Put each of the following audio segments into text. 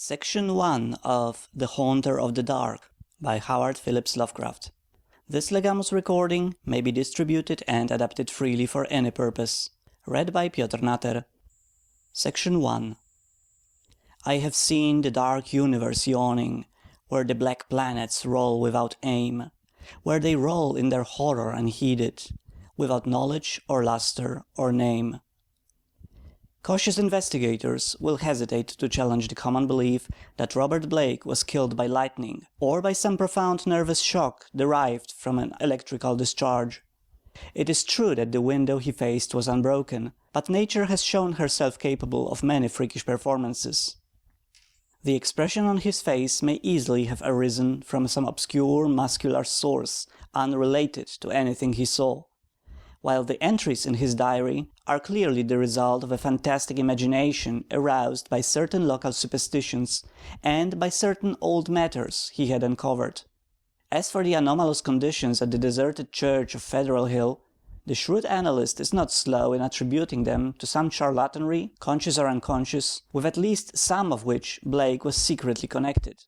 Section 1 of The Haunter of the Dark by Howard Phillips Lovecraft. This legamus recording may be distributed and adapted freely for any purpose. Read by Piotr Natter. Section 1. I have seen the dark universe yawning, where the black planets roll without aim, where they roll in their horror unheeded, without knowledge or luster or name. Cautious investigators will hesitate to challenge the common belief that Robert Blake was killed by lightning, or by some profound nervous shock derived from an electrical discharge. It is true that the window he faced was unbroken, but nature has shown herself capable of many freakish performances. The expression on his face may easily have arisen from some obscure muscular source unrelated to anything he saw, while the entries in his diary are clearly the result of a fantastic imagination aroused by certain local superstitions and by certain old matters he had uncovered. As for the anomalous conditions at the deserted church of Federal Hill, the shrewd analyst is not slow in attributing them to some charlatanry, conscious or unconscious, with at least some of which Blake was secretly connected.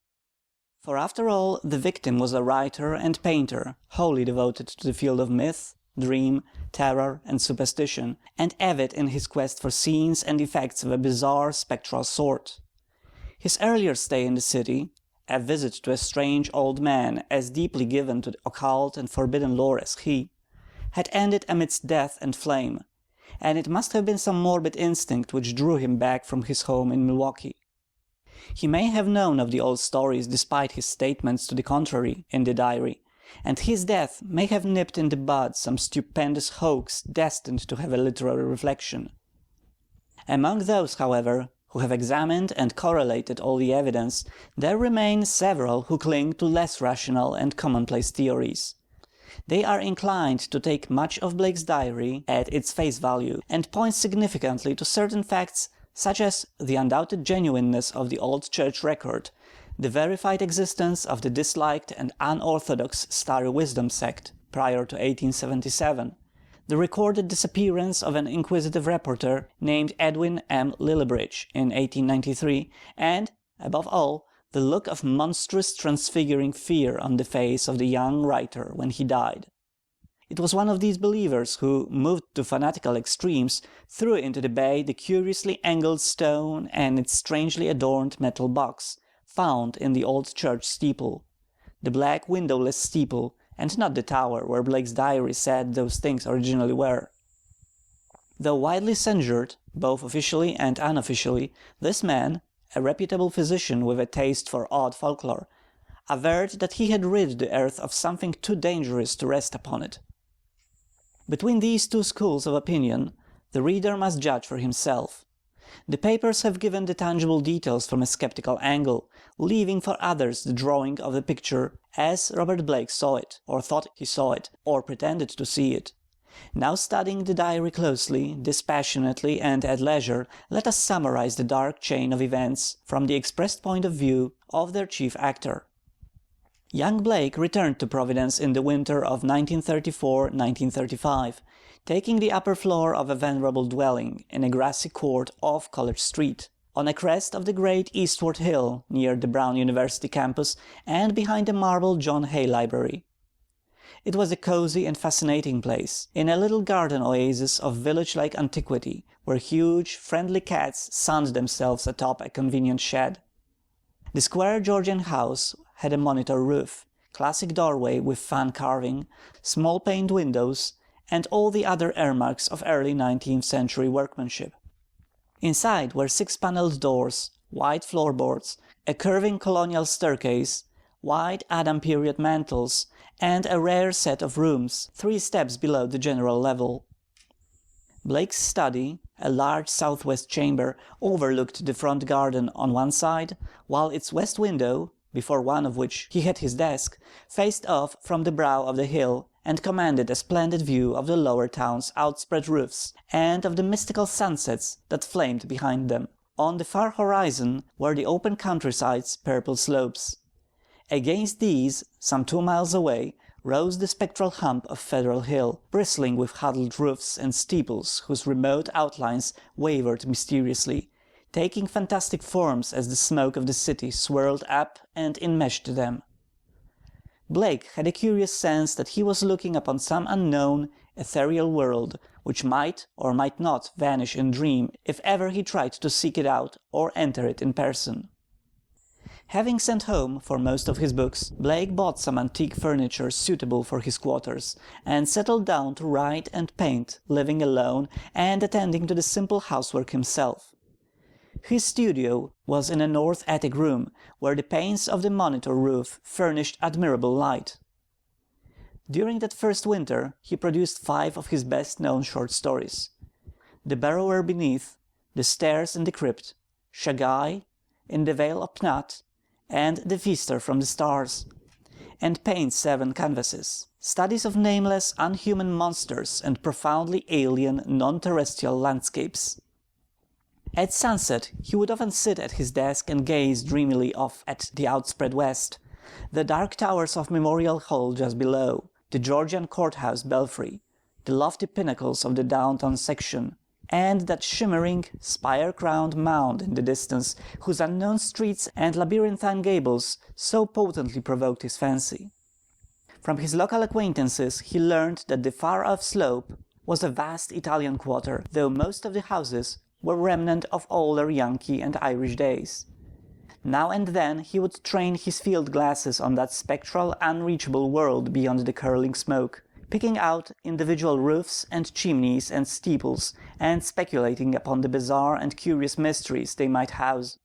For after all, the victim was a writer and painter wholly devoted to the field of myth, dream, terror, and superstition, and avid in his quest for scenes and effects of a bizarre spectral sort. His earlier stay in the city, a visit to a strange old man as deeply given to the occult and forbidden lore as he, had ended amidst death and flame, and it must have been some morbid instinct which drew him back from his home in Milwaukee. He may have known of the old stories despite his statements to the contrary in the diary, and his death may have nipped in the bud some stupendous hoax destined to have a literary reflection. Among those, however, who have examined and correlated all the evidence, there remain several who cling to less rational and commonplace theories. They are inclined to take much of Blake's diary at its face value, and point significantly to certain facts such as the undoubted genuineness of the old church record, the verified existence of the disliked and unorthodox Starry Wisdom sect prior to 1877, the recorded disappearance of an inquisitive reporter named Edwin M. Lillibridge in 1893, and, above all, the look of monstrous transfiguring fear on the face of the young writer when he died. It was one of these believers who, moved to fanatical extremes, threw into the bay the curiously angled stone and its strangely adorned metal box, found in the old church steeple, the black windowless steeple, and not the tower where Blake's diary said those things originally were. Though widely censured, both officially and unofficially, this man, a reputable physician with a taste for odd folklore, averred that he had rid the earth of something too dangerous to rest upon it. Between these two schools of opinion, the reader must judge for himself. The papers have given the tangible details from a skeptical angle, leaving for others the drawing of the picture as Robert Blake saw it, or thought he saw it, or pretended to see it. Now studying the diary closely, dispassionately, and at leisure, let us summarize the dark chain of events from the expressed point of view of their chief actor. Young Blake returned to Providence in the winter of 1934-1935, taking the upper floor of a venerable dwelling in a grassy court off College Street, on a crest of the great eastward hill near the Brown University campus and behind the marble John Hay Library. It was a cozy and fascinating place, in a little garden oasis of village-like antiquity, where huge, friendly cats sunned themselves atop a convenient shed. The square Georgian house had a monitor roof, classic doorway with fan carving, small paned windows, and all the other earmarks of early 19th century workmanship. Inside were 6 panelled doors, wide floorboards, a curving colonial staircase, wide Adam period mantels, and a rare set of rooms 3 steps below the general level. Blake's study, a large southwest chamber, overlooked the front garden on one side, while its west window, before one of which he had his desk, faced off from the brow of the hill and commanded a splendid view of the lower town's outspread roofs and of the mystical sunsets that flamed behind them. On the far horizon were the open countryside's purple slopes. Against these, some 2 miles away, rose the spectral hump of Federal Hill, bristling with huddled roofs and steeples whose remote outlines wavered mysteriously, taking fantastic forms as the smoke of the city swirled up and enmeshed them. Blake had a curious sense that he was looking upon some unknown, ethereal world, which might or might not vanish in dream if ever he tried to seek it out or enter it in person. Having sent home for most of his books, Blake bought some antique furniture suitable for his quarters, and settled down to write and paint, living alone and attending to the simple housework himself. His studio was in a north attic room, where the panes of the monitor roof furnished admirable light. During that first winter he produced 5 of his best-known short stories: The Burrower Beneath, The Stairs in the Crypt, Shagai, In the Vale of Pnat, and The Feaster from the Stars, and paints 7 canvases, studies of nameless, unhuman monsters and profoundly alien, non-terrestrial landscapes. At sunset he would often sit at his desk and gaze dreamily off at the outspread west, the dark towers of Memorial Hall just below, the Georgian courthouse belfry, the lofty pinnacles of the downtown section, and that shimmering, spire-crowned mound in the distance, whose unknown streets and labyrinthine gables so potently provoked his fancy. From his local acquaintances he learned that the far-off slope was a vast Italian quarter, though most of the houses were remnant of older Yankee and Irish days. Now and then he would train his field glasses on that spectral, unreachable world beyond the curling smoke, picking out individual roofs and chimneys and steeples, and speculating upon the bizarre and curious mysteries they might house.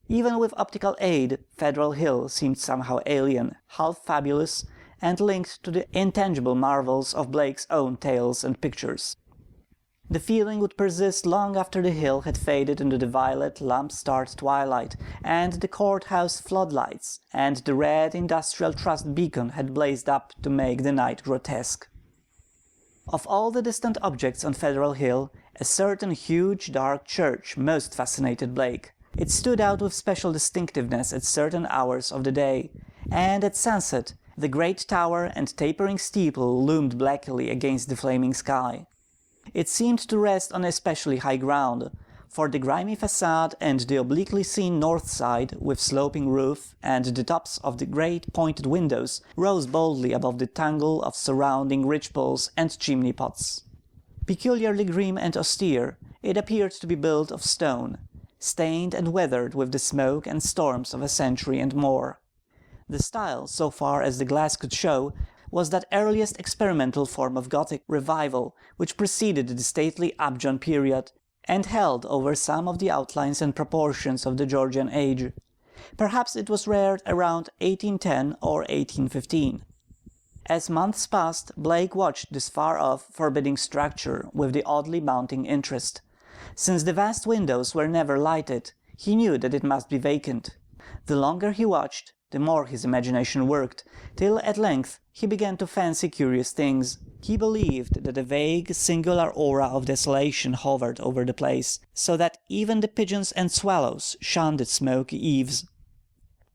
Even with optical aid, Federal Hill seemed somehow alien, half fabulous, and linked to the intangible marvels of Blake's own tales and pictures. The feeling would persist long after the hill had faded into the violet, lamp-starred twilight, and the courthouse floodlights and the red Industrial Trust beacon had blazed up to make the night grotesque. Of all the distant objects on Federal Hill, a certain huge, dark church most fascinated Blake. It stood out with special distinctiveness at certain hours of the day, and at sunset the great tower and tapering steeple loomed blackly against the flaming sky. It seemed to rest on especially high ground, for the grimy facade and the obliquely seen north side, with sloping roof, and the tops of the great pointed windows, rose boldly above the tangle of surrounding ridgepoles and chimney-pots. Peculiarly grim and austere, it appeared to be built of stone, stained and weathered with the smoke and storms of a century and more. The style, so far as the glass could show, was that earliest experimental form of Gothic revival which preceded the stately Abjon period, and held over some of the outlines and proportions of the Georgian age. Perhaps it was reared around 1810 or 1815. As months passed, Blake watched this far-off, forbidding structure with the oddly mounting interest. Since the vast windows were never lighted, he knew that it must be vacant. The longer he watched, the more his imagination worked, till at length he began to fancy curious things. He believed that a vague, singular aura of desolation hovered over the place, so that even the pigeons and swallows shunned its smoky eaves.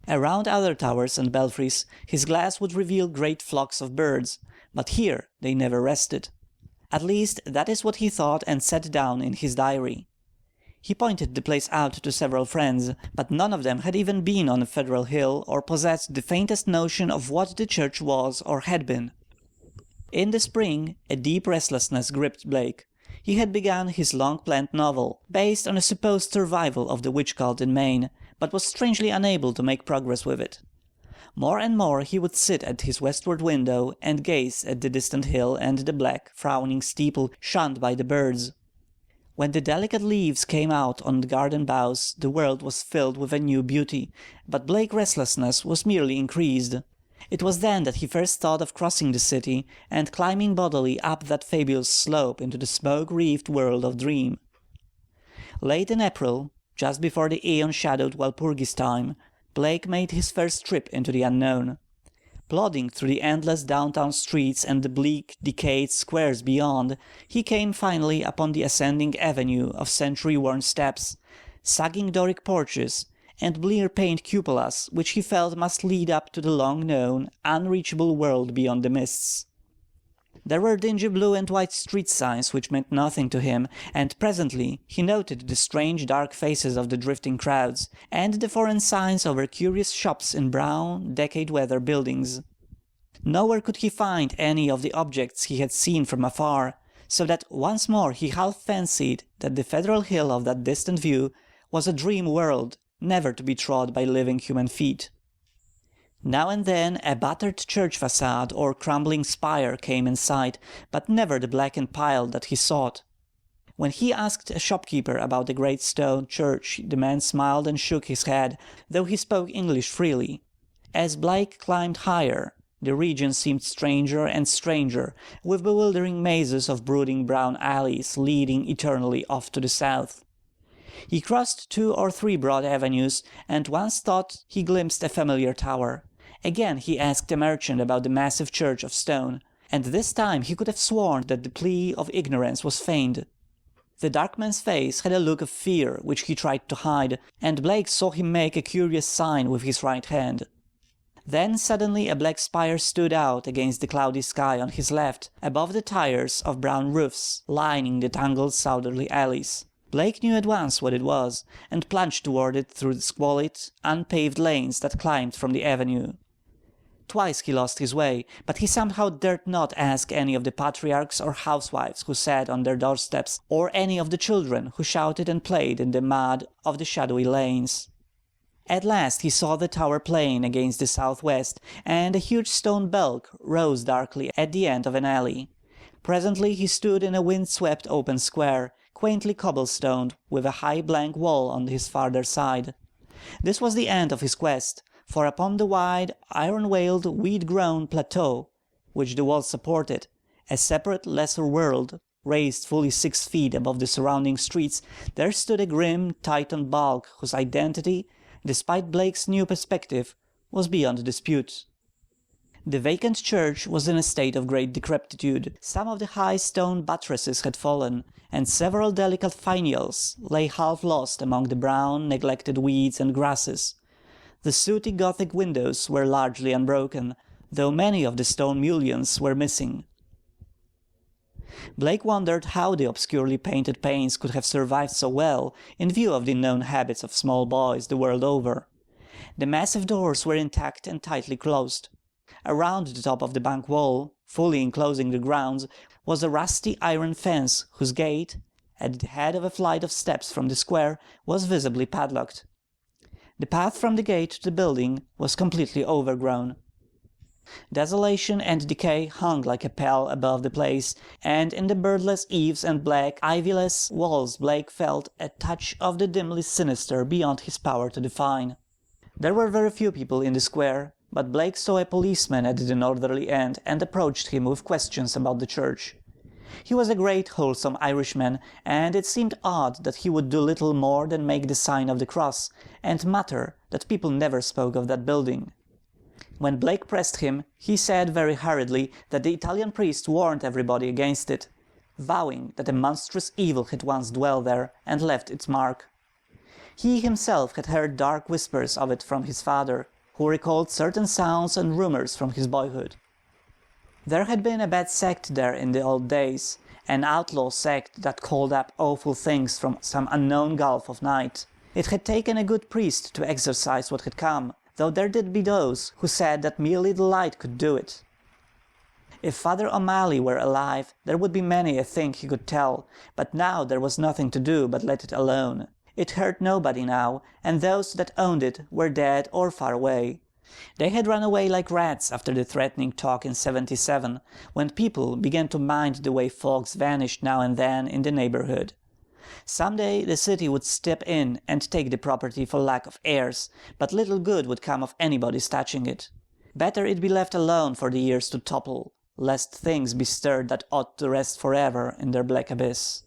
Around other towers and belfries his glass would reveal great flocks of birds, but here they never rested. At least that is what he thought and set down in his diary. He pointed the place out to several friends, but none of them had even been on Federal Hill or possessed the faintest notion of what the church was or had been. In the spring a deep restlessness gripped Blake. He had begun his long-planned novel, based on a supposed survival of the witch cult in Maine, but was strangely unable to make progress with it. More and more he would sit at his westward window and gaze at the distant hill and the black, frowning steeple shunned by the birds. When the delicate leaves came out on the garden boughs, the world was filled with a new beauty, but Blake's restlessness was merely increased. It was then that he first thought of crossing the city and climbing bodily up that fabulous slope into the smoke-wreathed world of dream. Late in April, just before the aeon-shadowed Walpurgis time, Blake made his first trip into the unknown. Plodding through the endless downtown streets and the bleak, decayed squares beyond, he came finally upon the ascending avenue of century-worn steps, sagging Doric porches, and blear-paned cupolas which he felt must lead up to the long-known, unreachable world beyond the mists. There were dingy blue and white street signs which meant nothing to him, and presently he noted the strange dark faces of the drifting crowds, and the foreign signs over curious shops in brown, decade-weather buildings. Nowhere could he find any of the objects he had seen from afar, so that once more he half fancied that the federal hill of that distant view was a dream world, never to be trod by living human feet. Now and then a battered church facade or crumbling spire came in sight, but never the blackened pile that he sought. When he asked a shopkeeper about the great stone church, the man smiled and shook his head, though he spoke English freely. As Blake climbed higher, the region seemed stranger and stranger, with bewildering mazes of brooding brown alleys leading eternally off to the south. He crossed 2 or 3 broad avenues, and once thought he glimpsed a familiar tower. Again he asked a merchant about the massive church of stone, and this time he could have sworn that the plea of ignorance was feigned. The dark man's face had a look of fear which he tried to hide, and Blake saw him make a curious sign with his right hand. Then suddenly a black spire stood out against the cloudy sky on his left, above the tiers of brown roofs lining the tangled southerly alleys. Blake knew at once what it was, and plunged toward it through the squalid, unpaved lanes that climbed from the avenue. Twice he lost his way, but he somehow dared not ask any of the patriarchs or housewives who sat on their doorsteps, or any of the children who shouted and played in the mud of the shadowy lanes. At last he saw the tower plain against the southwest, and a huge stone bulk rose darkly at the end of an alley. Presently he stood in a wind-swept open square, quaintly cobblestoned, with a high blank wall on his farther side. This was the end of his quest, for upon the wide, iron-wailed, weed-grown plateau, which the wall supported, a separate lesser world, raised fully 6 feet above the surrounding streets, there stood a grim Titan bulk whose identity, despite Blake's new perspective, was beyond dispute. The vacant church was in a state of great decrepitude. Some of the high stone buttresses had fallen, and several delicate finials lay half lost among the brown, neglected weeds and grasses. The sooty Gothic windows were largely unbroken, though many of the stone mullions were missing. Blake wondered how the obscurely painted panes could have survived so well, in view of the known habits of small boys the world over. The massive doors were intact and tightly closed. Around the top of the bank wall, fully enclosing the grounds, was a rusty iron fence whose gate, at the head of a flight of steps from the square, was visibly padlocked. The path from the gate to the building was completely overgrown. Desolation and decay hung like a pall above the place, and in the birdless eaves and black, ivyless walls Blake felt a touch of the dimly sinister beyond his power to define. There were very few people in the square, but Blake saw a policeman at the northerly end and approached him with questions about the church. He was a great wholesome Irishman, and it seemed odd that he would do little more than make the sign of the cross, and mutter that people never spoke of that building. When Blake pressed him, he said very hurriedly that the Italian priest warned everybody against it, vowing that a monstrous evil had once dwelt there and left its mark. He himself had heard dark whispers of it from his father, who recalled certain sounds and rumors from his boyhood. There had been a bad sect there in the old days, an outlaw sect that called up awful things from some unknown gulf of night. It had taken a good priest to exorcise what had come, though there did be those who said that merely the light could do it. If Father O'Malley were alive, there would be many a thing he could tell, but now there was nothing to do but let it alone. It hurt nobody now, and those that owned it were dead or far away. They had run away like rats after the threatening talk in '77, when people began to mind the way folks vanished now and then in the neighborhood. Some day the city would step in and take the property for lack of heirs, but little good would come of anybody's touching it. Better it be left alone for the years to topple, lest things be stirred that ought to rest forever in their black abyss.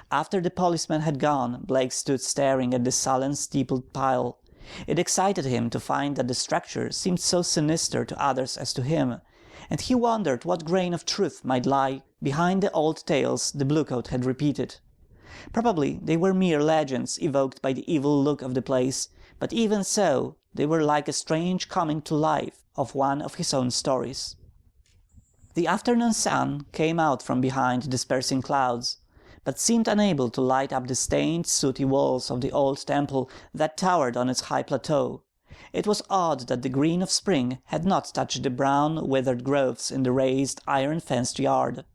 After the policeman had gone, Blake stood staring at the sullen steepled pile. It excited him to find that the structure seemed so sinister to others as to him, and he wondered what grain of truth might lie behind the old tales the bluecoat had repeated. Probably they were mere legends evoked by the evil look of the place, but even so they were like a strange coming to life of one of his own stories. The afternoon sun came out from behind dispersing clouds, but seemed unable to light up the stained, sooty walls of the old temple that towered on its high plateau. It was odd that the green of spring had not touched the brown, withered growths in the raised, iron-fenced yard.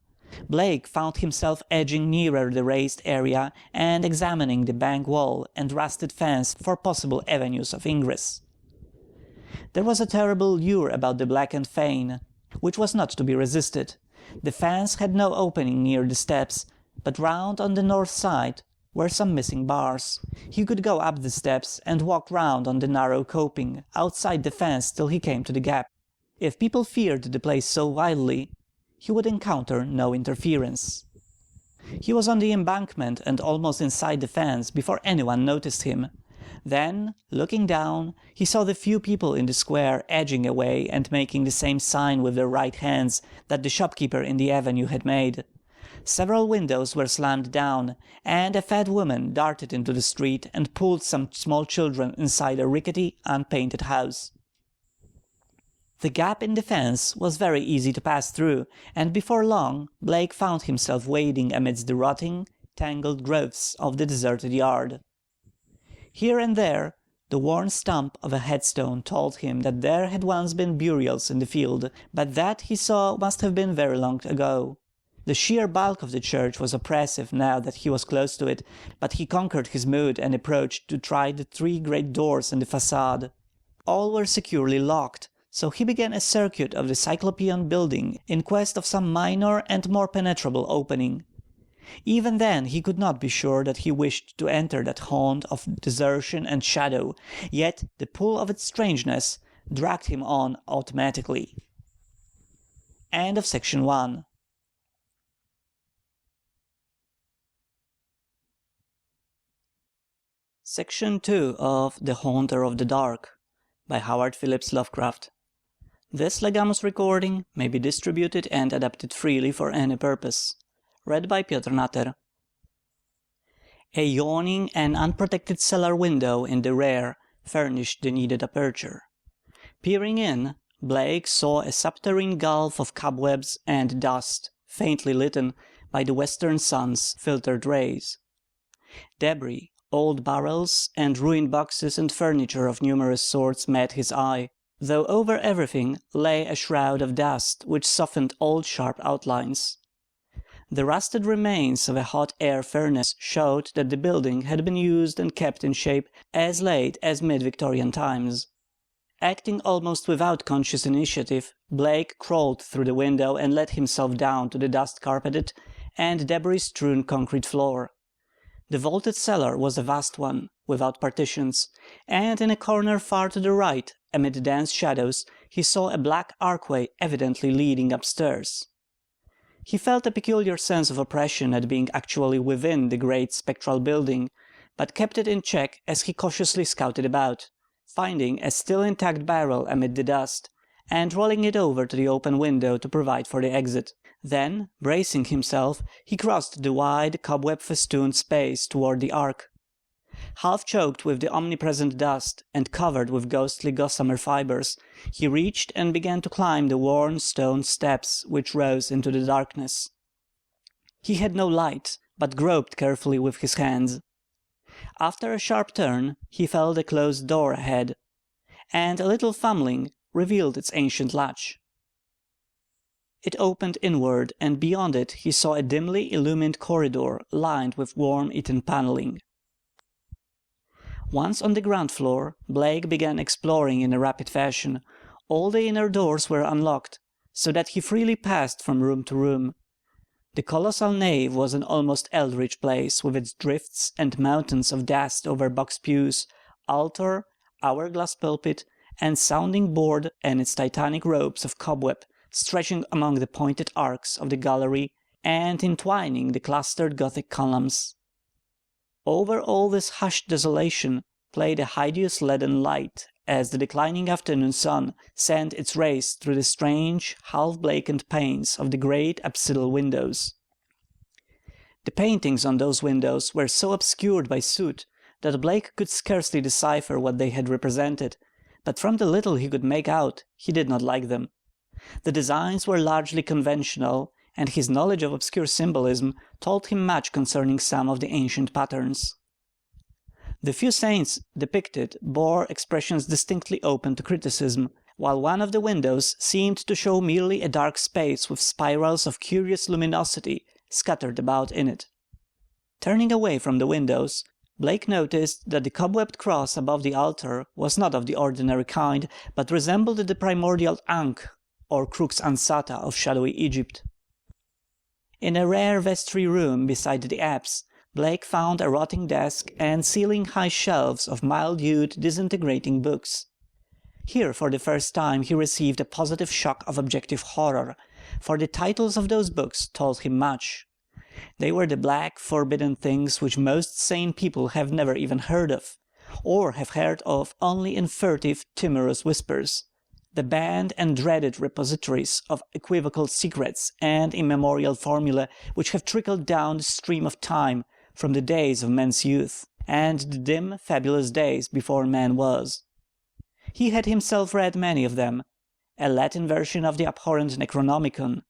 Blake found himself edging nearer the raised area and examining the bank wall and rusted fence for possible avenues of ingress. There was a terrible lure about the blackened fane, which was not to be resisted. The fence had no opening near the steps, but round on the north side were some missing bars. He could go up the steps and walk round on the narrow coping outside the fence till he came to the gap. If people feared the place so wildly, he would encounter no interference. He was on the embankment and almost inside the fence before anyone noticed him. Then, looking down, he saw the few people in the square edging away and making the same sign with their right hands that the shopkeeper in the avenue had made. Several windows were slammed down, and a fat woman darted into the street and pulled some small children inside a rickety, unpainted house. The gap in the fence was very easy to pass through, and before long Blake found himself wading amidst the rotting, tangled growths of the deserted yard. Here and there the worn stump of a headstone told him that there had once been burials in the field, but that he saw must have been very long ago. The sheer bulk of the church was oppressive now that he was close to it, but he conquered his mood and approached to try the 3 great doors in the facade. All were securely locked, so he began a circuit of the cyclopean building in quest of some minor and more penetrable opening. Even then he could not be sure that he wished to enter that haunt of desertion and shadow, yet the pull of its strangeness dragged him on automatically. End of section 1. Section 2 of The Haunter of the Dark by Howard Phillips Lovecraft. This legamus recording may be distributed and adapted freely for any purpose. Read by Piotr Natter. A yawning and unprotected cellar window in the rear furnished the needed aperture. Peering in, Blake saw a subterranean gulf of cobwebs and dust, faintly litten by the western sun's filtered rays. Debris, old barrels, and ruined boxes and furniture of numerous sorts met his eye, though over everything lay a shroud of dust which softened old sharp outlines. The rusted remains of a hot air furnace showed that the building had been used and kept in shape as late as mid-Victorian times. Acting almost without conscious initiative, Blake crawled through the window and let himself down to the dust-carpeted and debris-strewn concrete floor. The vaulted cellar was a vast one, without partitions, and in a corner far to the right, amid dense shadows, he saw a black archway evidently leading upstairs. He felt a peculiar sense of oppression at being actually within the great spectral building, but kept it in check as he cautiously scouted about, finding a still intact barrel amid the dust, and rolling it over to the open window to provide for the exit. Then, bracing himself, he crossed the wide, cobweb-festooned space toward the ark. Half choked with the omnipresent dust, and covered with ghostly gossamer fibers, he reached and began to climb the worn stone steps which rose into the darkness. He had no light, but groped carefully with his hands. After a sharp turn, he felt a closed door ahead, and a little fumbling revealed its ancient latch. It opened inward, and beyond it he saw a dimly illumined corridor lined with worm-eaten paneling. Once on the ground floor, Blake began exploring in a rapid fashion. All the inner doors were unlocked, so that he freely passed from room to room. The colossal nave was an almost eldritch place, with its drifts and mountains of dust over box pews, altar, hourglass pulpit, and sounding board, and its titanic ropes of cobweb stretching among the pointed arcs of the gallery and entwining the clustered Gothic columns. Over all this hushed desolation played a hideous leaden light as the declining afternoon sun sent its rays through the strange, half-blackened panes of the great apsidal windows. The paintings on those windows were so obscured by soot that Blake could scarcely decipher what they had represented, but from the little he could make out he did not like them. The designs were largely conventional, and his knowledge of obscure symbolism told him much concerning some of the ancient patterns. The few saints depicted bore expressions distinctly open to criticism, while one of the windows seemed to show merely a dark space with spirals of curious luminosity scattered about in it. Turning away from the windows, Blake noticed that the cobwebbed cross above the altar was not of the ordinary kind, but resembled the primordial ankh, or crux ansata of shadowy Egypt. In a rare vestry room beside the apse, Blake found a rotting desk and ceiling-high shelves of mildewed, disintegrating books. Here for the first time he received a positive shock of objective horror, for the titles of those books told him much. They were the black, forbidden things which most sane people have never even heard of, or have heard of only in furtive, timorous whispers, the banned and dreaded repositories of equivocal secrets and immemorial formulae which have trickled down the stream of time from the days of men's youth, and the dim, fabulous days before man was. He had himself read many of them: a Latin version of the abhorrent Necronomicon,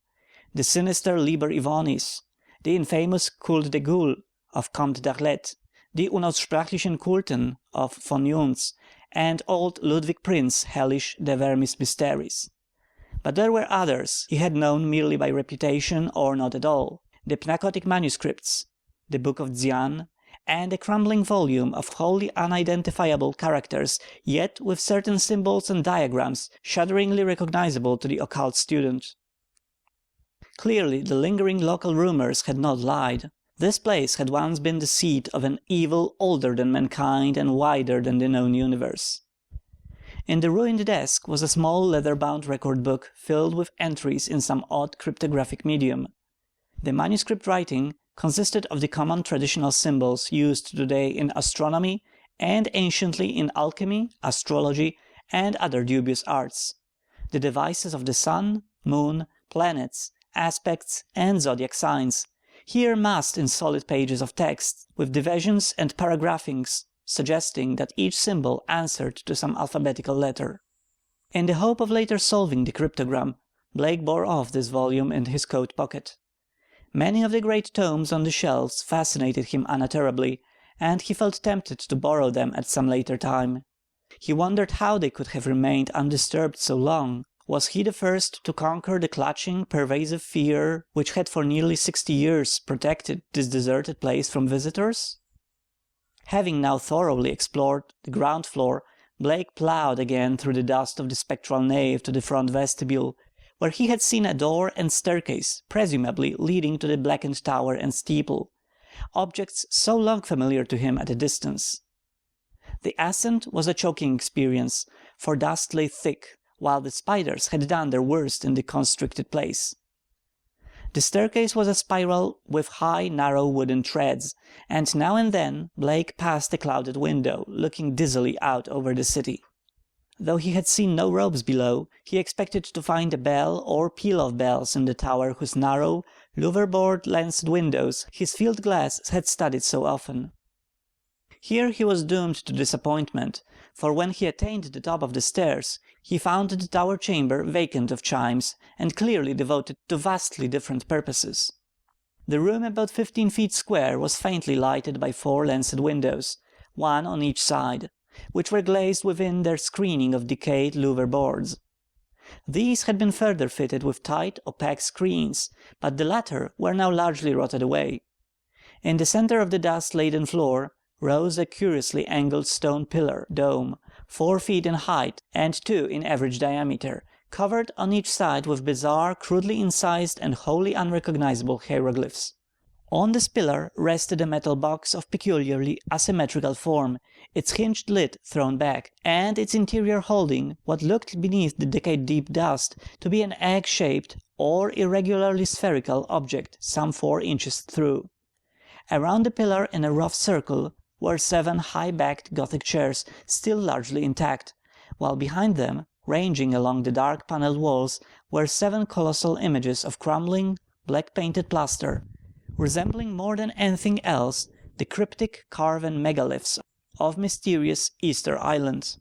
the sinister Liber Ivonis, the infamous Culte de Gaulle of Comte d'Arlet, the Unaussprachlichen Kulten of von Junz, and old Ludwig Prinz' hellish De Vermis Mysteris. But there were others he had known merely by reputation or not at all: the Pnakotic manuscripts, the Book of Dzyan, and a crumbling volume of wholly unidentifiable characters, yet with certain symbols and diagrams shudderingly recognizable to the occult student. Clearly the lingering local rumors had not lied. This place had once been the seat of an evil older than mankind and wider than the known universe. In the ruined desk was a small leather-bound record book filled with entries in some odd cryptographic medium. The manuscript writing consisted of the common traditional symbols used today in astronomy and anciently in alchemy, astrology, and other dubious arts: the devices of the sun, moon, planets, aspects, and zodiac signs, here massed in solid pages of text, with divisions and paragraphings suggesting that each symbol answered to some alphabetical letter. In the hope of later solving the cryptogram, Blake bore off this volume in his coat pocket. Many of the great tomes on the shelves fascinated him unutterably, and he felt tempted to borrow them at some later time. He wondered how they could have remained undisturbed so long. Was he the first to conquer the clutching, pervasive fear which had for nearly 60 years protected this deserted place from visitors? Having now thoroughly explored the ground floor, Blake ploughed again through the dust of the spectral nave to the front vestibule, where he had seen a door and staircase, presumably leading to the blackened tower and steeple, objects so long familiar to him at a distance. The ascent was a choking experience, for dust lay thick, while the spiders had done their worst in the constricted place. The staircase was a spiral with high, narrow wooden treads, and now and then Blake passed a clouded window, looking dizzily out over the city. Though he had seen no ropes below, he expected to find a bell or peal of bells in the tower whose narrow, louver-board lanced windows his field glass had studied so often. Here he was doomed to disappointment, for when he attained the top of the stairs, he found the tower chamber vacant of chimes, and clearly devoted to vastly different purposes. The room, about 15 feet square, was faintly lighted by 4 lancet windows, one on each side, which were glazed within their screening of decayed louver boards. These had been further fitted with tight, opaque screens, but the latter were now largely rotted away. In the center of the dust-laden floor rose a curiously angled stone pillar dome, 4 feet in height and 2 in average diameter, covered on each side with bizarre, crudely incised and wholly unrecognizable hieroglyphs. On this pillar rested a metal box of peculiarly asymmetrical form, its hinged lid thrown back, and its interior holding what looked beneath the decade-deep dust to be an egg-shaped or irregularly spherical object some 4 inches through. Around the pillar in a rough circle were 7 high-backed Gothic chairs, still largely intact, while behind them, ranging along the dark panelled walls, were 7 colossal images of crumbling, black-painted plaster, resembling more than anything else the cryptic carven megaliths of mysterious Easter islands.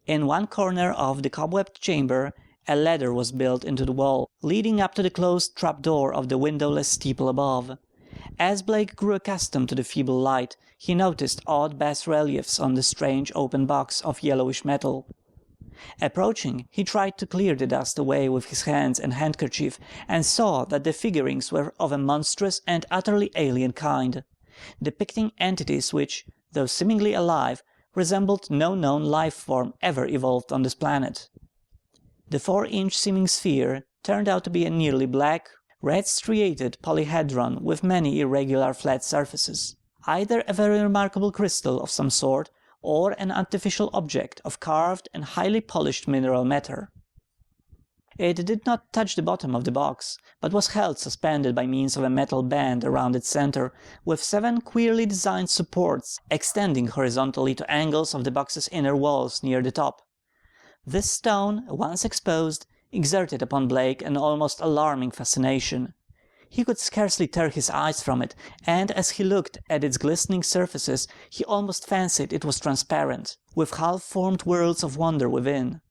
In one corner of the cobwebbed chamber A ladder was built into the wall, leading up to the closed trapdoor of the windowless steeple above. As Blake grew accustomed to the feeble light, he noticed odd bas-reliefs on the strange open box of yellowish metal. Approaching, he tried to clear the dust away with his hands and handkerchief, and saw that the figurines were of a monstrous and utterly alien kind, depicting entities which, though seemingly alive, resembled no known life form ever evolved on this planet. The 4-inch seeming sphere turned out to be a nearly black, red-striated polyhedron with many irregular flat surfaces, either a very remarkable crystal of some sort, or an artificial object of carved and highly polished mineral matter. It did not touch the bottom of the box, but was held suspended by means of a metal band around its center, with 7 queerly designed supports extending horizontally to angles of the box's inner walls near the top. This stone, once exposed, exerted upon Blake an almost alarming fascination. He could scarcely tear his eyes from it, and as he looked at its glistening surfaces he almost fancied it was transparent, with half-formed worlds of wonder within.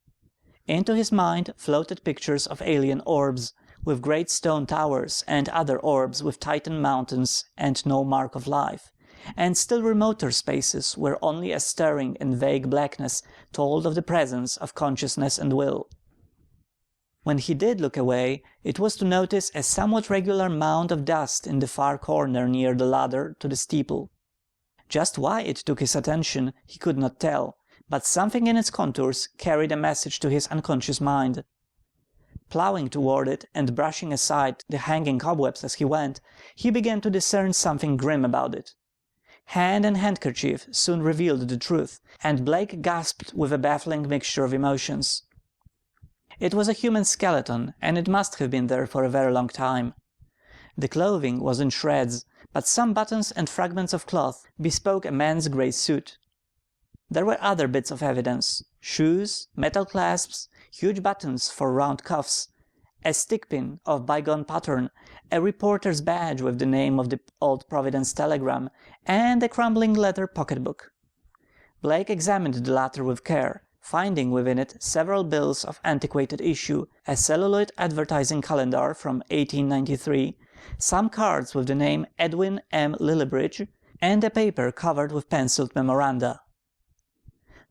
Into his mind floated pictures of alien orbs, with great stone towers, and other orbs with Titan mountains and no mark of life, and still remoter spaces where only a stirring and vague blackness told of the presence of consciousness and will. When he did look away, it was to notice a somewhat regular mound of dust in the far corner near the ladder to the steeple. Just why it took his attention he could not tell, but something in its contours carried a message to his unconscious mind. Plowing toward it and brushing aside the hanging cobwebs as he went, he began to discern something grim about it. Hand and handkerchief soon revealed the truth, and Blake gasped with a baffling mixture of emotions. It was a human skeleton, and it must have been there for a very long time. The clothing was in shreds, but some buttons and fragments of cloth bespoke a man's grey suit. There were other bits of evidence: shoes, metal clasps, huge buttons for round cuffs, a stick-pin of bygone pattern, a reporter's badge with the name of the old Providence telegram, and a crumbling leather pocketbook. Blake examined the latter with care, finding within it several bills of antiquated issue, a celluloid advertising calendar from 1893, some cards with the name Edwin M. Lillibridge, and a paper covered with penciled memoranda.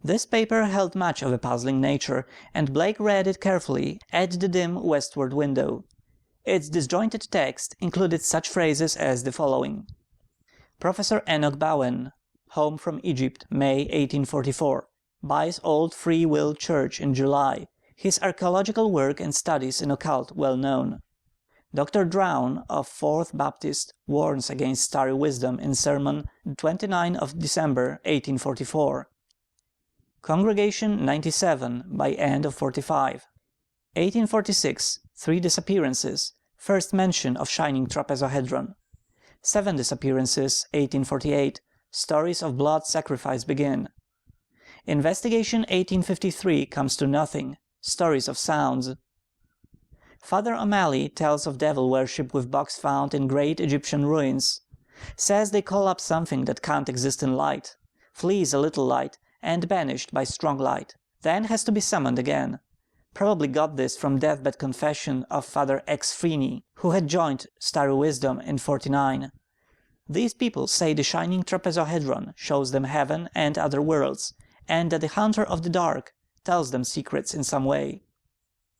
This paper held much of a puzzling nature, and Blake read it carefully at the dim westward window. Its disjointed text included such phrases as the following: Professor Enoch Bowen, home from Egypt, May 1844. Buys old Free Will Church in July. His archaeological work and studies in occult well known. Dr. Drown of 4th Baptist warns against Starry Wisdom in sermon 29 of December 1844. Congregation 97 by end of 45. 1846, 3 disappearances, first mention of shining trapezohedron. 7 disappearances, 1848, stories of blood sacrifice begin. Investigation 1853 comes to nothing, stories of sounds. Father O'Malley tells of devil worship with box found in great Egyptian ruins. Says they call up something that can't exist in light, flees a little light, and banished by strong light, then has to be summoned again. Probably got this from deathbed confession of Father X. Freeney, who had joined Starry Wisdom in '49. These people say the shining trapezohedron shows them heaven and other worlds, and that the Hunter of the Dark tells them secrets in some way.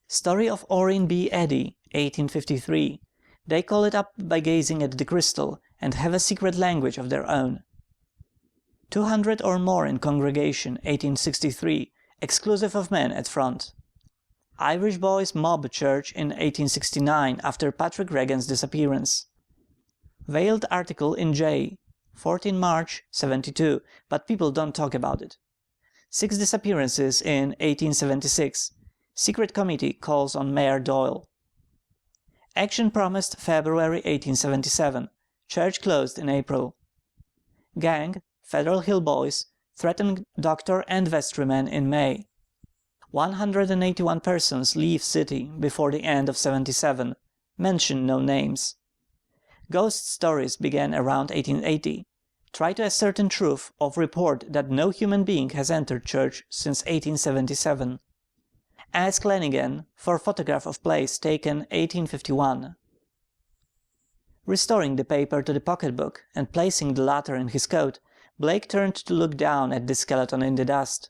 Story of Orrin B. Eddy, 1853. They call it up by gazing at the crystal, and have a secret language of their own. 200 or more in congregation, 1863, exclusive of men at front. Irish boys mob church in 1869 after Patrick Regan's disappearance. Veiled article in J, 14 March, 72, but people don't talk about it. 6 disappearances in 1876. Secret committee calls on Mayor Doyle. Action promised February 1877. Church closed in April. Gang, Federal Hill Boys, threaten doctor and vestryman in May. 181 persons leave city before the end of 77. Mention no names. Ghost stories began around 1880. Try to ascertain truth of report that no human being has entered church since 1877. ask Lanigan for photograph of place taken 1851. Restoring the paper to the pocketbook and placing the latter in his coat, Blake turned to look down at the skeleton in the dust.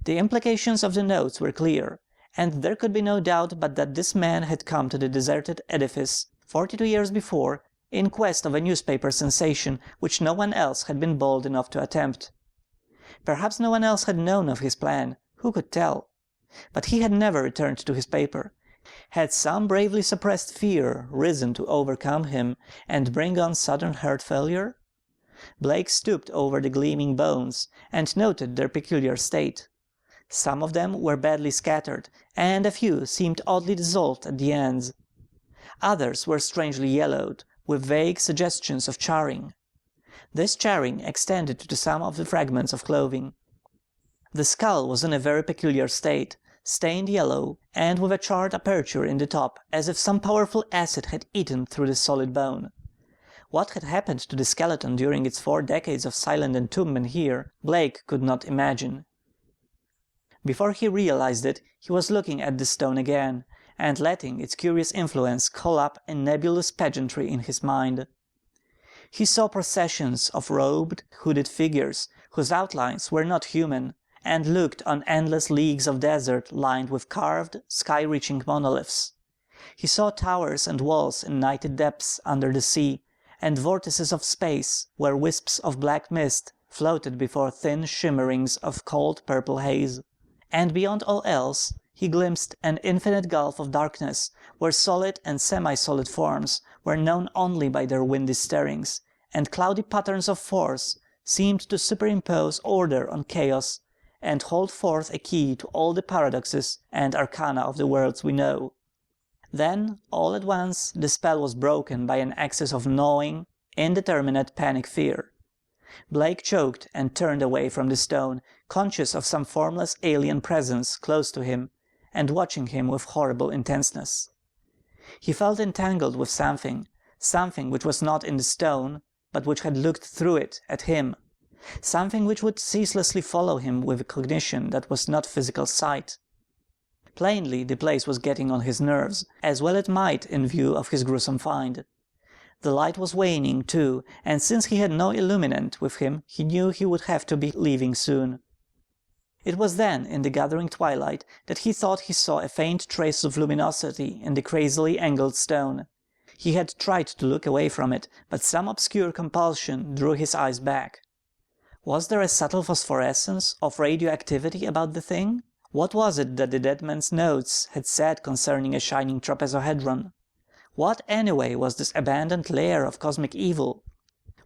The implications of the notes were clear, and there could be no doubt but that this man had come to the deserted edifice 42 years before in quest of a newspaper sensation which no one else had been bold enough to attempt. Perhaps no one else had known of his plan, who could tell? But he had never returned to his paper. Had some bravely suppressed fear risen to overcome him and bring on sudden heart failure? Blake stooped over the gleaming bones and noted their peculiar state. Some of them were badly scattered, and a few seemed oddly dissolved at the ends. Others were strangely yellowed, with vague suggestions of charring. This charring extended to some of the fragments of clothing. The skull was in a very peculiar state, stained yellow, and with a charred aperture in the top, as if some powerful acid had eaten through the solid bone. What had happened to the skeleton during its 4 decades of silent entombment here, Blake could not imagine. Before he realized it, he was looking at the stone again, and letting its curious influence call up a nebulous pageantry in his mind. He saw processions of robed, hooded figures, whose outlines were not human, and looked on endless leagues of desert lined with carved, sky-reaching monoliths. He saw towers and walls in nighted depths under the sea, and vortices of space, where wisps of black mist floated before thin shimmerings of cold purple haze. And beyond all else, he glimpsed an infinite gulf of darkness, where solid and semi-solid forms were known only by their windy stirrings, and cloudy patterns of force seemed to superimpose order on chaos, and hold forth a key to all the paradoxes and arcana of the worlds we know. Then, all at once, the spell was broken by an access of gnawing, indeterminate panic fear. Blake choked and turned away from the stone, conscious of some formless alien presence close to him, and watching him with horrible intenseness. He felt entangled with something which was not in the stone, but which had looked through it at him, something which would ceaselessly follow him with a cognition that was not physical sight. Plainly the place was getting on his nerves, as well it might in view of his gruesome find. The light was waning, too, and since he had no illuminant with him, he knew he would have to be leaving soon. It was then, in the gathering twilight, that he thought he saw a faint trace of luminosity in the crazily angled stone. He had tried to look away from it, but some obscure compulsion drew his eyes back. Was there a subtle phosphorescence of radioactivity about the thing? What was it that the dead man's notes had said concerning a shining trapezohedron? What, anyway, was this abandoned lair of cosmic evil?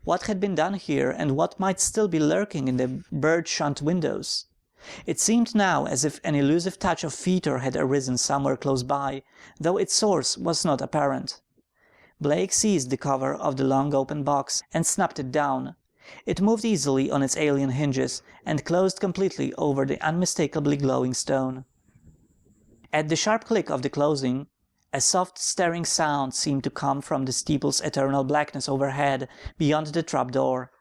What had been done here, and what might still be lurking in the bird-shunned windows? It seemed now as if an elusive touch of fetor had arisen somewhere close by, though its source was not apparent. Blake seized the cover of the long open box and snapped it down. It moved easily on its alien hinges, and closed completely over the unmistakably glowing stone. At the sharp click of the closing, a soft stirring sound seemed to come from the steeple's eternal blackness overhead, beyond the trap-door.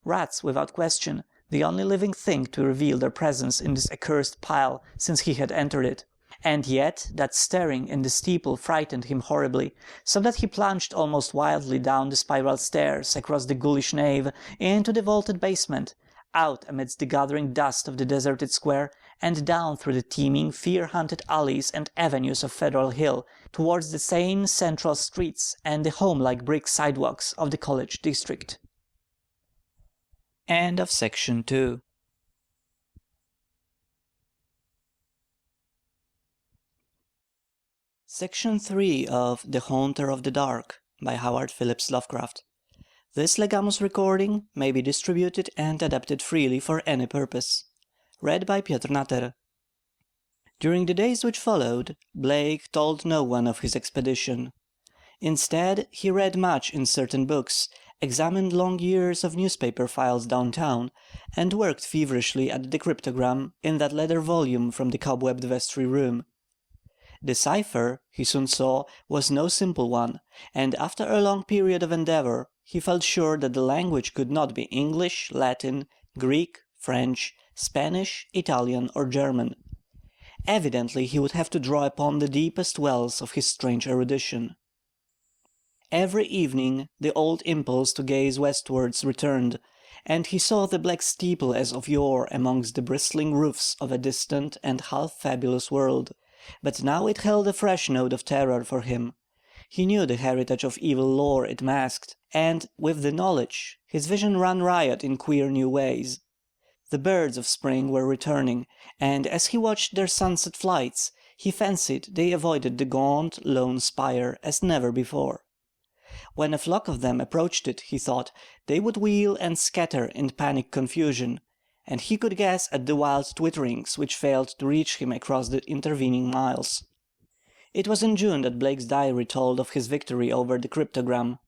Rats, without question, the only living thing to reveal their presence in this accursed pile since he had entered it. And yet that stirring in the steeple frightened him horribly, so that he plunged almost wildly down the spiral stairs, across the ghoulish nave, into the vaulted basement, out amidst the gathering dust of the deserted square, and down through the teeming, fear-haunted alleys and avenues of Federal Hill, towards the sane central streets and the home-like brick sidewalks of the college district. End of section 2. Section 3 of The Haunter of the Dark by Howard Phillips Lovecraft. This legamus recording may be distributed and adapted freely for any purpose. Read by Piotr Natter. During the days which followed, Blake told no one of his expedition. Instead, he read much in certain books, examined long years of newspaper files downtown, and worked feverishly at the cryptogram in that leather volume from the cobwebbed vestry room. The cipher, he soon saw, was no simple one, and after a long period of endeavor, he felt sure that the language could not be English, Latin, Greek, French, Spanish, Italian, or German. Evidently he would have to draw upon the deepest wells of his strange erudition. Every evening the old impulse to gaze westwards returned, and he saw the black steeple as of yore amongst the bristling roofs of a distant and half-fabulous world. But now it held a fresh note of terror for him. He knew the heritage of evil lore it masked, and, with the knowledge, his vision ran riot in queer new ways. The birds of spring were returning, and as he watched their sunset flights, he fancied they avoided the gaunt, lone spire as never before. When a flock of them approached it, he thought, they would wheel and scatter in panic confusion, and he could guess at the wild twitterings which failed to reach him across the intervening miles. It was in June that Blake's diary told of his victory over the cryptogram.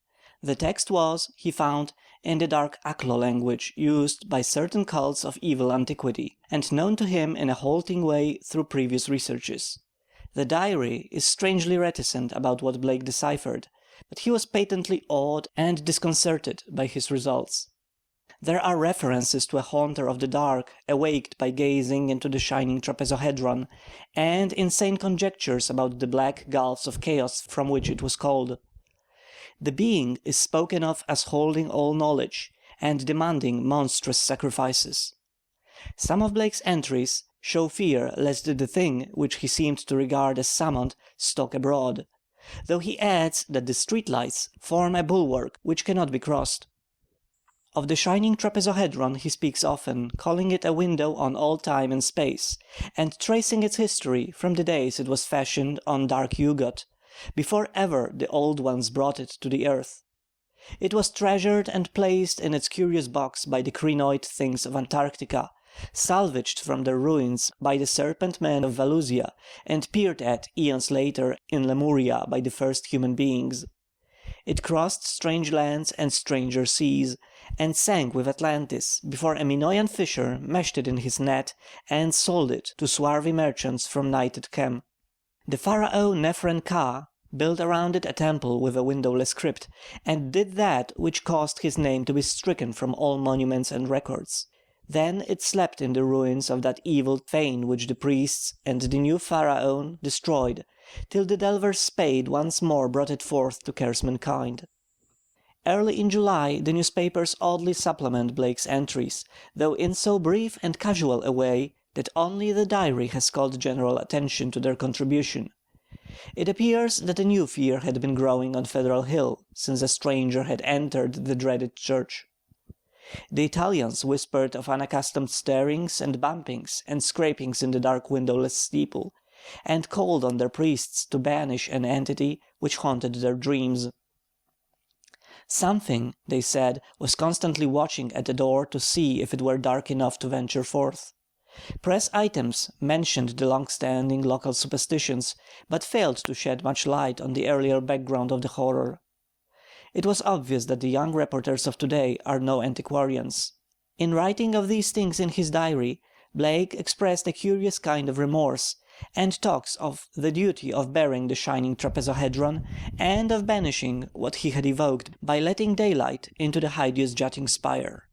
The text was, he found, in the dark Aklo language used by certain cults of evil antiquity, and known to him in a halting way through previous researches. The diary is strangely reticent about what Blake deciphered, but he was patently awed and disconcerted by his results. There are references to a haunter of the dark awaked by gazing into the shining trapezohedron, and insane conjectures about the black gulfs of chaos from which it was called. The being is spoken of as holding all knowledge, and demanding monstrous sacrifices. Some of Blake's entries show fear lest the thing which he seemed to regard as summoned stalk abroad, though he adds that the streetlights form a bulwark which cannot be crossed. Of the shining trapezohedron he speaks often, calling it a window on all time and space, and tracing its history from the days it was fashioned on dark Yugot, before ever the old ones brought it to the earth. It was treasured and placed in its curious box by the crinoid things of Antarctica, salvaged from their ruins by the serpent men of Valusia, and peered at eons later in Lemuria by the first human beings. It crossed strange lands and stranger seas, and sank with Atlantis before a Minoan fisher meshed it in his net and sold it to swarthy merchants from nighted Kem. The pharaoh Nephren-Ka built around it a temple with a windowless crypt, and did that which caused his name to be stricken from all monuments and records. Then it slept in the ruins of that evil fane which the priests and the new pharaoh destroyed, till the delver's spade once more brought it forth to curse mankind. Early in July the newspapers oddly supplement Blake's entries, though in so brief and casual a way that only the diary has called general attention to their contribution. It appears that a new fear had been growing on Federal Hill since a stranger had entered the dreaded church. The Italians whispered of unaccustomed stirrings and bumpings and scrapings in the dark windowless steeple, and called on their priests to banish an entity which haunted their dreams. Something, they said, was constantly watching at the door to see if it were dark enough to venture forth. Press items mentioned the long-standing local superstitions, but failed to shed much light on the earlier background of the horror. It was obvious that the young reporters of today are no antiquarians. In writing of these things in his diary, Blake expressed a curious kind of remorse, and talks of the duty of bearing the shining trapezohedron, and of banishing what he had evoked by letting daylight into the hideous jutting spire.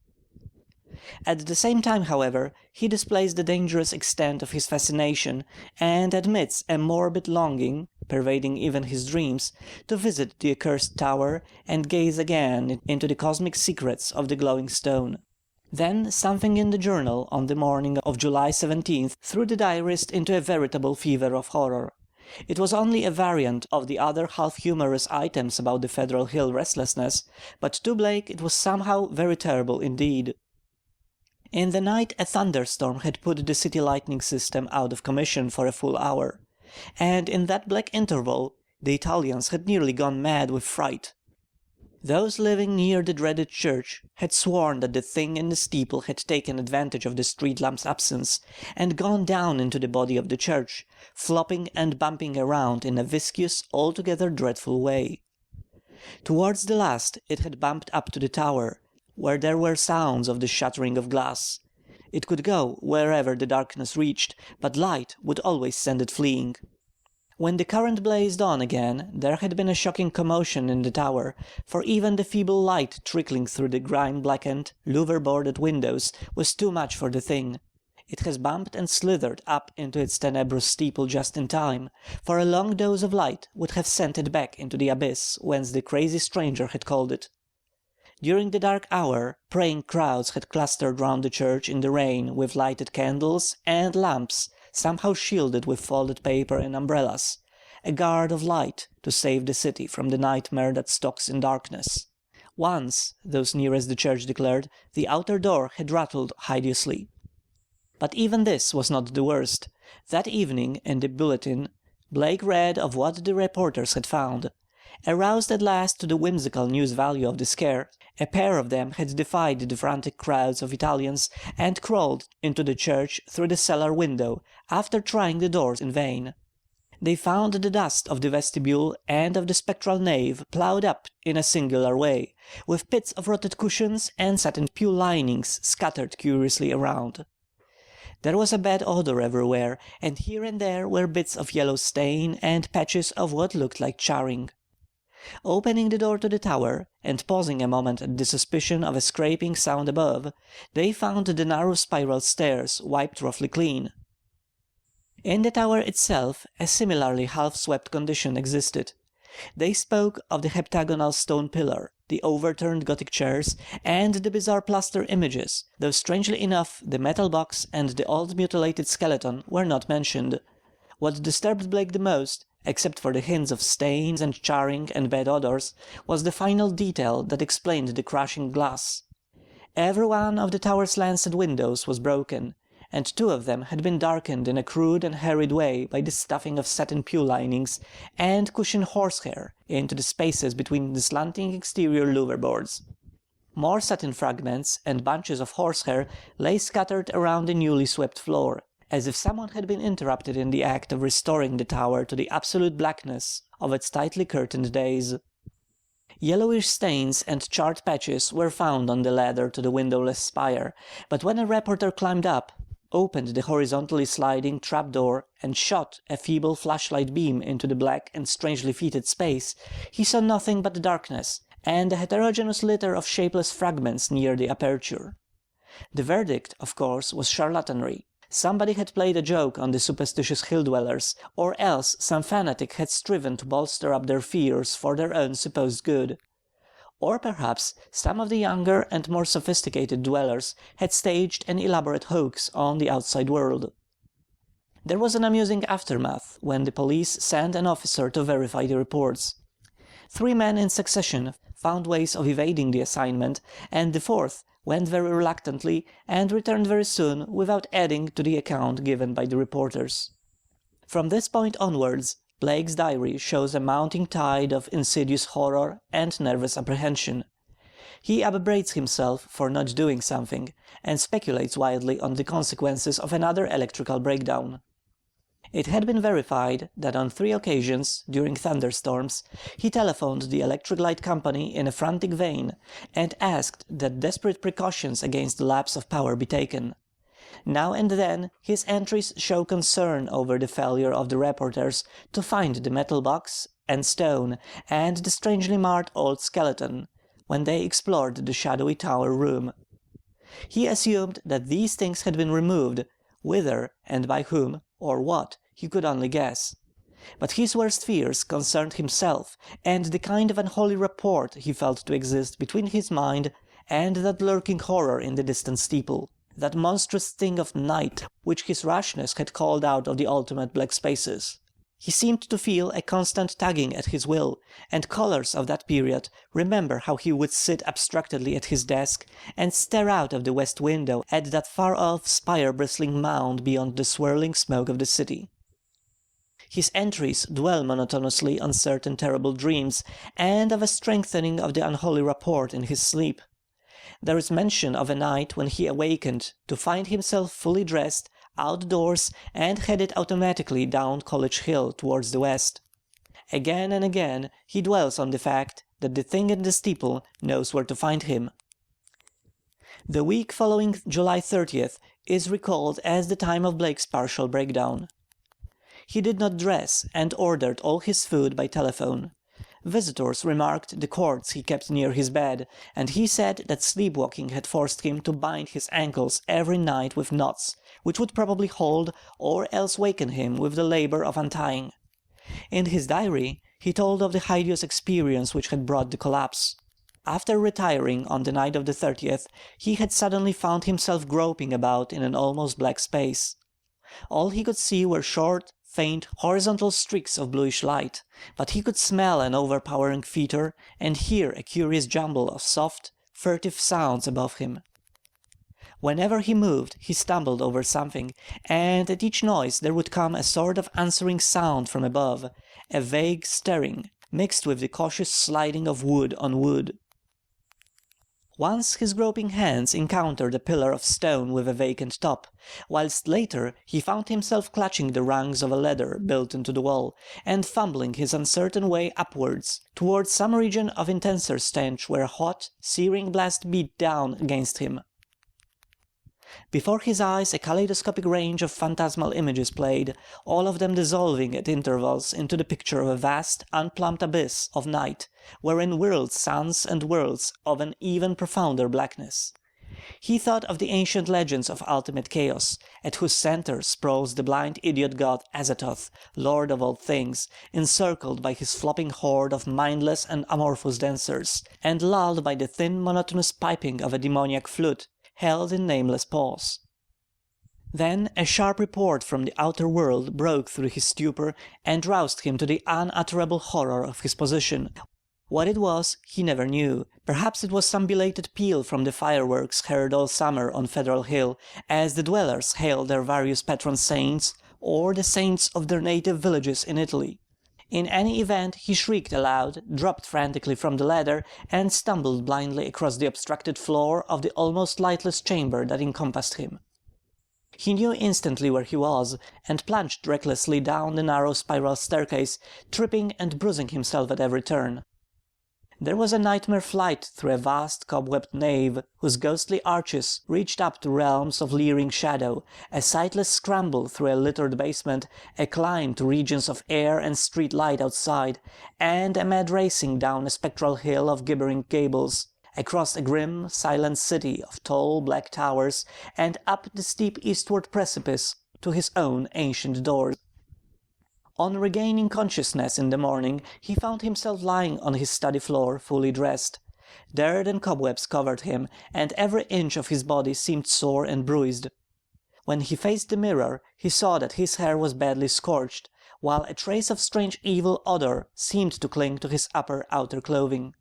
At the same time, however, he displays the dangerous extent of his fascination, and admits a morbid longing, pervading even his dreams, to visit the accursed tower and gaze again into the cosmic secrets of the glowing stone. Then something in the journal on the morning of July 17th threw the diarist into a veritable fever of horror. It was only a variant of the other half-humorous items about the Federal Hill restlessness, but to Blake it was somehow very terrible indeed. In the night a thunderstorm had put the city lightning system out of commission for a full hour, and in that black interval the Italians had nearly gone mad with fright. Those living near the dreaded church had sworn that the thing in the steeple had taken advantage of the street lamp's absence, and gone down into the body of the church, flopping and bumping around in a viscous, altogether dreadful way. Towards the last it had bumped up to the tower, where there were sounds of the shattering of glass. It could go wherever the darkness reached, but light would always send it fleeing. When the current blazed on again, there had been a shocking commotion in the tower, for even the feeble light trickling through the grime-blackened, louver-boarded windows was too much for the thing. it has bumped and slithered up into its tenebrous steeple just in time, for a long dose of light would have sent it back into the abyss whence the crazy stranger had called it. During the dark hour, praying crowds had clustered round the church in the rain with lighted candles and lamps somehow shielded with folded paper and umbrellas, a guard of light to save the city from the nightmare that stalks in darkness. Once, those nearest the church declared, the outer door had rattled hideously. But even this was not the worst. That evening, in the bulletin, Blake read of what the reporters had found. Aroused at last to the whimsical news value of the scare, a pair of them had defied the frantic crowds of Italians and crawled into the church through the cellar window, after trying the doors in vain. They found the dust of the vestibule and of the spectral nave ploughed up in a singular way, with pits of rotted cushions and satin pew linings scattered curiously around. There was a bad odour everywhere, and here and there were bits of yellow stain and patches of what looked like charring. Opening the door to the tower, and pausing a moment at the suspicion of a scraping sound above, they found the narrow spiral stairs wiped roughly clean. In the tower itself a similarly half-swept condition existed. They spoke of the heptagonal stone pillar, the overturned Gothic chairs, and the bizarre plaster images, though strangely enough the metal box and the old mutilated skeleton were not mentioned. What disturbed Blake the most, except for the hints of stains and charring and bad odours, was the final detail that explained the crashing glass. Every one of the tower's lancet windows was broken, and two of them had been darkened in a crude and hurried way by the stuffing of satin pew linings and cushioned horsehair into the spaces between the slanting exterior louver boards. More satin fragments and bunches of horsehair lay scattered around the newly swept floor, as if someone had been interrupted in the act of restoring the tower to the absolute blackness of its tightly curtained days. Yellowish stains and charred patches were found on the ladder to the windowless spire, but when a reporter climbed up, opened the horizontally sliding trap-door and shot a feeble flashlight beam into the black and strangely fetid space, he saw nothing but darkness and a heterogeneous litter of shapeless fragments near the aperture. The verdict, of course, was charlatanry. Somebody had played a joke on the superstitious hill-dwellers, or else some fanatic had striven to bolster up their fears for their own supposed good. Or perhaps some of the younger and more sophisticated dwellers had staged an elaborate hoax on the outside world. There was an amusing aftermath when the police sent an officer to verify the reports. 3 men in succession found ways of evading the assignment, and the 4th went very reluctantly and returned very soon without adding to the account given by the reporters. From this point onwards, Blake's diary shows a mounting tide of insidious horror and nervous apprehension. He upbraids himself for not doing something, and speculates wildly on the consequences of another electrical breakdown. It had been verified that on 3 occasions, during thunderstorms, he telephoned the electric light company in a frantic vein, and asked that desperate precautions against the lapse of power be taken. Now and then his entries show concern over the failure of the reporters to find the metal box and stone and the strangely marred old skeleton when they explored the shadowy tower room. He assumed that these things had been removed, whither and by whom or what he could only guess. But his worst fears concerned himself and the kind of unholy rapport he felt to exist between his mind and that lurking horror in the distant steeple, that monstrous thing of night which his rashness had called out of the ultimate black spaces. He seemed to feel a constant tugging at his will, and callers of that period remember how he would sit abstractedly at his desk and stare out of the west window at that far-off spire-bristling mound beyond the swirling smoke of the city. His entries dwell monotonously on certain terrible dreams, and of a strengthening of the unholy rapport in his sleep. There is mention of a night when he awakened to find himself fully dressed, outdoors, and headed automatically down College Hill towards the west. Again and again he dwells on the fact that the thing in the steeple knows where to find him. The week following July 30th is recalled as the time of Blake's partial breakdown. He did not dress, and ordered all his food by telephone. Visitors remarked the cords he kept near his bed, and he said that sleepwalking had forced him to bind his ankles every night with knots, which would probably hold or else waken him with the labor of untying. In his diary he told of the hideous experience which had brought the collapse. After retiring on the night of the 30th, he had suddenly found himself groping about in an almost black space. All he could see were short, faint, horizontal streaks of bluish light, but he could smell an overpowering fetor and hear a curious jumble of soft, furtive sounds above him. Whenever he moved, he stumbled over something, and at each noise there would come a sort of answering sound from above, a vague stirring, mixed with the cautious sliding of wood on wood. Once his groping hands encountered a pillar of stone with a vacant top, whilst later he found himself clutching the rungs of a ladder built into the wall, and fumbling his uncertain way upwards, towards some region of intenser stench where a hot, searing blast beat down against him. Before his eyes a kaleidoscopic range of phantasmal images played, all of them dissolving at intervals into the picture of a vast, unplumbed abyss of night, wherein whirled suns and worlds of an even profounder blackness. He thought of the ancient legends of ultimate chaos, at whose centre sprawls the blind idiot god Azathoth, lord of all things, encircled by his flopping horde of mindless and amorphous dancers, and lulled by the thin monotonous piping of a demoniac flute, held in nameless paws. Then a sharp report from the outer world broke through his stupor and roused him to the unutterable horror of his position. What it was he never knew. Perhaps it was some belated peal from the fireworks heard all summer on Federal Hill, as the dwellers hailed their various patron saints, or the saints of their native villages in Italy. In any event, he shrieked aloud, dropped frantically from the ladder, and stumbled blindly across the obstructed floor of the almost lightless chamber that encompassed him. He knew instantly where he was, and plunged recklessly down the narrow spiral staircase, tripping and bruising himself at every turn. There was a nightmare flight through a vast cobwebbed nave, whose ghostly arches reached up to realms of leering shadow, a sightless scramble through a littered basement, a climb to regions of air and street light outside, and a mad racing down a spectral hill of gibbering gables, across a grim, silent city of tall black towers, and up the steep eastward precipice to his own ancient doors. On regaining consciousness in the morning, he found himself lying on his study floor, fully dressed. Dirt and cobwebs covered him, and every inch of his body seemed sore and bruised. When he faced the mirror, he saw that his hair was badly scorched, while a trace of strange evil odor seemed to cling to his outer clothing.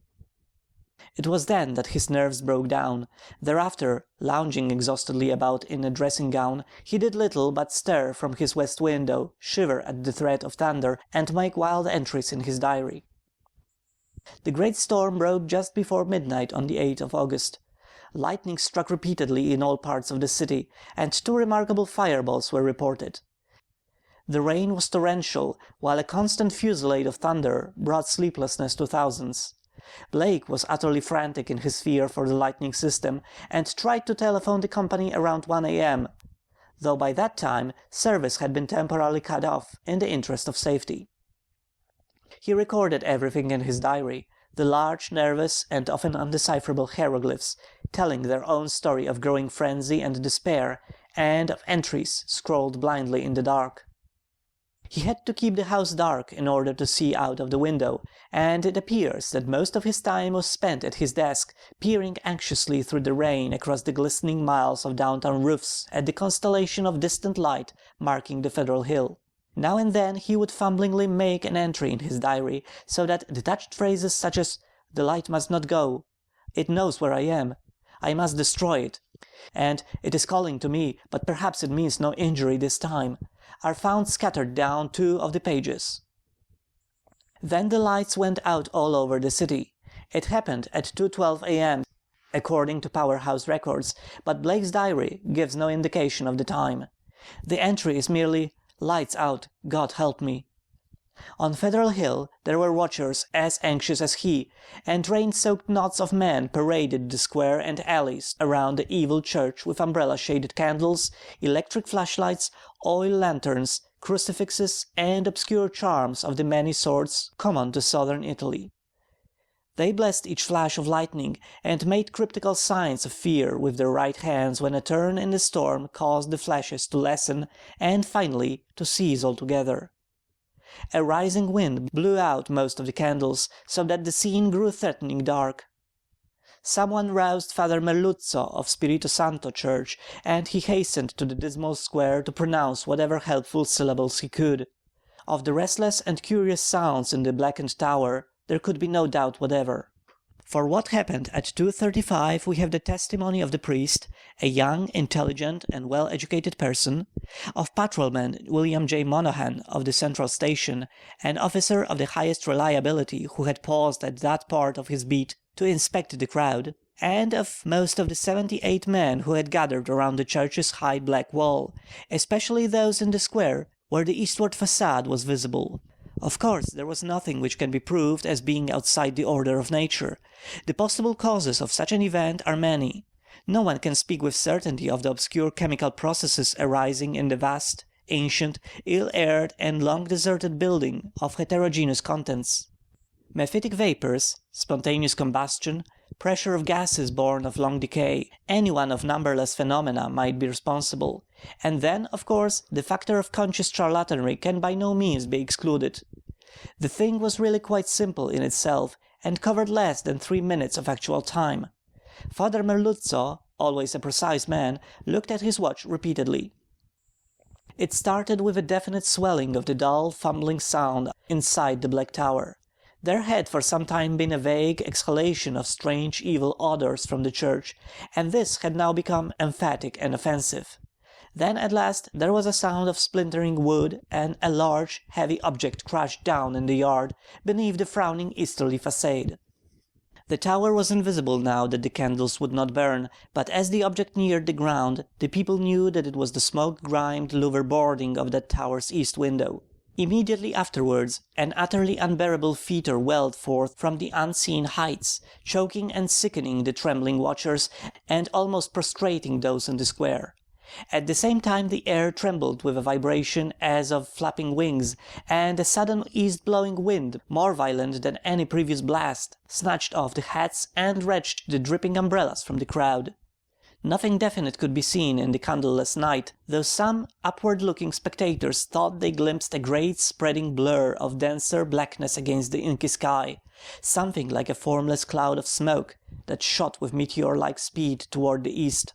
It was then that his nerves broke down. Thereafter, lounging exhaustedly about in a dressing gown, he did little but stare from his west window, shiver at the threat of thunder, and make wild entries in his diary. The great storm broke just before midnight on the 8th of August. Lightning struck repeatedly in all parts of the city, and 2 remarkable fireballs were reported. The rain was torrential, while a constant fusillade of thunder brought sleeplessness to thousands. Blake was utterly frantic in his fear for the lightning system, and tried to telephone the company around 1 a.m., though by that time service had been temporarily cut off in the interest of safety. He recorded everything in his diary, the large, nervous, and often undecipherable hieroglyphs, telling their own story of growing frenzy and despair, and of entries scrawled blindly in the dark. He had to keep the house dark in order to see out of the window, and it appears that most of his time was spent at his desk, peering anxiously through the rain across the glistening miles of downtown roofs at the constellation of distant light marking the Federal Hill. Now and then he would fumblingly make an entry in his diary, so that detached phrases such as "the light must not go," "it knows where I am," "I must destroy it," and "it is calling to me, but perhaps it means no injury this time," are found scattered down 2 of the pages. Then the lights went out all over the city. It happened at 2:12 a.m., according to powerhouse records, but Blake's diary gives no indication of the time. The entry is merely "lights out, God help me." On Federal Hill there were watchers as anxious as he, and rain-soaked knots of men paraded the square and alleys around the evil church with umbrella-shaded candles, electric flashlights, oil lanterns, crucifixes, and obscure charms of the many sorts common to southern Italy. They blessed each flash of lightning, and made cryptical signs of fear with their right hands when a turn in the storm caused the flashes to lessen and finally to cease altogether. A rising wind blew out most of the candles, so that the scene grew threatening dark. Someone roused Father Merluzzo of Spirito Santo Church, and he hastened to the dismal square to pronounce whatever helpful syllables he could. Of the restless and curious sounds in the blackened tower there could be no doubt whatever. For what happened at 2:35 we have the testimony of the priest, a young, intelligent, and well-educated person, of patrolman William J. Monahan of the Central Station, an officer of the highest reliability who had paused at that part of his beat to inspect the crowd, and of most of the 78 men who had gathered around the church's high black wall, especially those in the square where the eastward facade was visible. Of course, there was nothing which can be proved as being outside the order of nature. The possible causes of such an event are many. No one can speak with certainty of the obscure chemical processes arising in the vast, ancient, ill-aired, and long-deserted building of heterogeneous contents. Mephitic vapors, spontaneous combustion, pressure of gases born of long decay, any one of numberless phenomena might be responsible. And then, of course, the factor of conscious charlatanry can by no means be excluded. The thing was really quite simple in itself, and covered less than 3 minutes of actual time. Father Merluzzo, always a precise man, looked at his watch repeatedly. It started with a definite swelling of the dull, fumbling sound inside the black tower. There had for some time been a vague exhalation of strange evil odours from the church, and this had now become emphatic and offensive. Then at last there was a sound of splintering wood, and a large, heavy object crashed down in the yard beneath the frowning easterly facade. The tower was invisible now that the candles would not burn, but as the object neared the ground, the people knew that it was the smoke-grimed louver boarding of that tower's east window. Immediately afterwards, an utterly unbearable fetor welled forth from the unseen heights, choking and sickening the trembling watchers, and almost prostrating those in the square. At the same time the air trembled with a vibration as of flapping wings, and a sudden east-blowing wind, more violent than any previous blast, snatched off the hats and wrenched the dripping umbrellas from the crowd. Nothing definite could be seen in the candleless night, though some upward-looking spectators thought they glimpsed a great spreading blur of denser blackness against the inky sky, something like a formless cloud of smoke that shot with meteor-like speed toward the east.